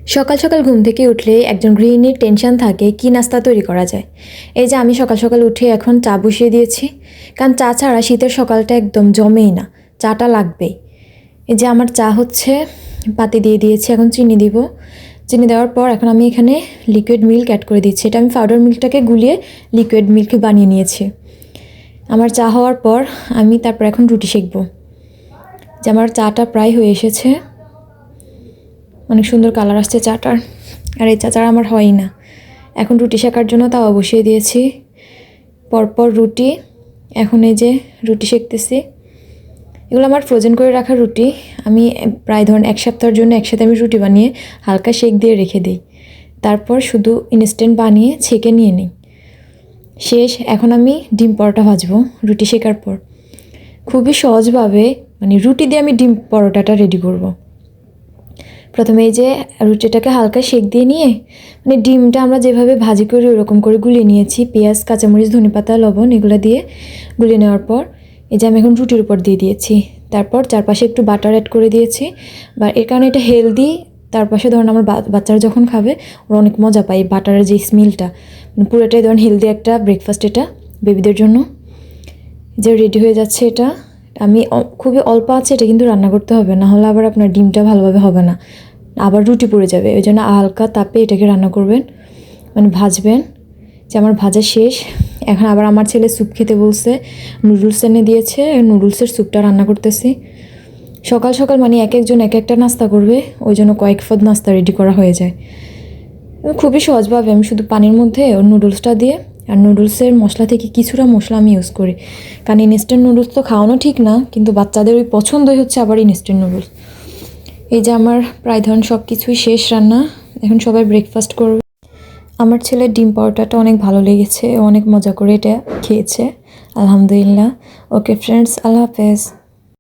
সকাল সকাল ঘুম থেকে উঠলে একজন গৃহিণীর টেনশন থাকে কি নাস্তা তৈরি করা যায়। এই যে আমি সকাল সকাল উঠে এখন চা বসিয়ে দিয়েছি, কারণ চা ছাড়া শীতের সকালটা একদম জমেই না, চাটা লাগবেই। এই যে আমার চা হচ্ছে, পাতি দিয়ে দিয়েছি, এখন চিনি দিব। চিনি দেওয়ার পর এখন আমি এখানে লিকুইড মিল্ক অ্যাড করে দিচ্ছি। এটা আমি পাউডার মিল্কটাকে গুলিয়ে লিকুইড মিল্ক বানিয়ে নিয়েছি। আমার চা হওয়ার পর আমি তারপর এখন রুটি সেঁকবো। যে আমার চাটা প্রায় হয়ে এসেছে, অনেক সুন্দর কালার আসছে চাটার। আর এই চা ছাড়া আমার হয়ই না। এখন রুটি সেঁকার জন্য তাওয়া বসিয়ে দিয়েছি, পরপর রুটি। এখন এই যে রুটি সেঁকতেছি। এগুলো আমার ফ্রোজেন করে রাখা রুটি। আমি প্রায় ধরুন এক সপ্তাহের জন্য একসাথে আমি রুটি বানিয়ে হালকা সেঁক দিয়ে রেখে দিই, তারপর শুধু ইনস্ট্যান্ট বানিয়ে ছেঁকে নিয়ে নিই। শেষ। এখন আমি ডিম পরোটা ভাজবো রুটি সেঁকার পর। খুবই সহজভাবে মানে রুটি দিয়ে আমি ডিম পরোটাটা রেডি করব। প্রথমে এই যে রুটিটাকে হালকা সেঁক দিয়ে নিয়ে মানে ডিমটা আমরা যেভাবে ভাজি করি ওরকম করে গুলিয়ে নিয়েছি। পেঁয়াজ, কাঁচামরিচ, ধনেপাতা, লবণ এগুলো দিয়ে গুলিয়ে নেওয়ার পর এই যে আমি এখন রুটির উপর দিয়ে দিয়েছি। তারপর চারপাশে একটু বাটার অ্যাড করে দিয়েছি, বা এর কারণে এটা হেলদি। তার পাশে ধরুন আমার বাচ্চারা যখন খাবে ওরা অনেক মজা পায় এই বাটারের যে স্মেলটা, মানে পুরোটাই ধরুন হেলদি একটা ব্রেকফাস্ট এটা বেবিদের জন্য। যে রেডি হয়ে যাচ্ছে এটা। আমি খুবই অল্প আছে, এটা কিন্তু রান্না করতে হবে, না হলে আবার আপনার ডিমটা ভালোভাবে হবে না, আবার রুটি পড়ে যাবে। ওই জন্য হালকা তাপে এটাকে রান্না করবেন, মানে ভাজবেন। যে আমার ভাজা শেষ। এখন আবার আমার ছেলে স্যুপ খেতে বলছে, নুডলস এনে দিয়েছে, নুডলসের স্যুপটা রান্না করতেছি। সকাল সকাল মানে এক একজন এক একটা নাস্তা করবে, ওই জন্য কয়েক পদ নাস্তা রেডি করা হয়ে যায়। খুবই সহজভাবে আমি শুধু পানির মধ্যে নুডলসটা দিয়ে, আর নুডলসের মশলা থেকে কিছুটা মশলা আমি ইউজ করি, কারণ ইনস্ট্যান্ট নুডলস তো খাওয়ানো ঠিক না, কিন্তু বাচ্চাদের ওই পছন্দই হচ্ছে আবার ইনস্ট্যান্ট নুডলস। এই যে আমার প্রায় ধরুন সব কিছুই শেষ রান্না, এখন সবাই ব্রেকফাস্ট করবে। আমার ছেলের ডিম পরোটাটা অনেক ভালো লেগেছে, অনেক মজা করে এটা খেয়েছে, আলহামদুলিল্লাহ। ওকে ফ্রেন্ডস, আল্লাহ হাফেজ।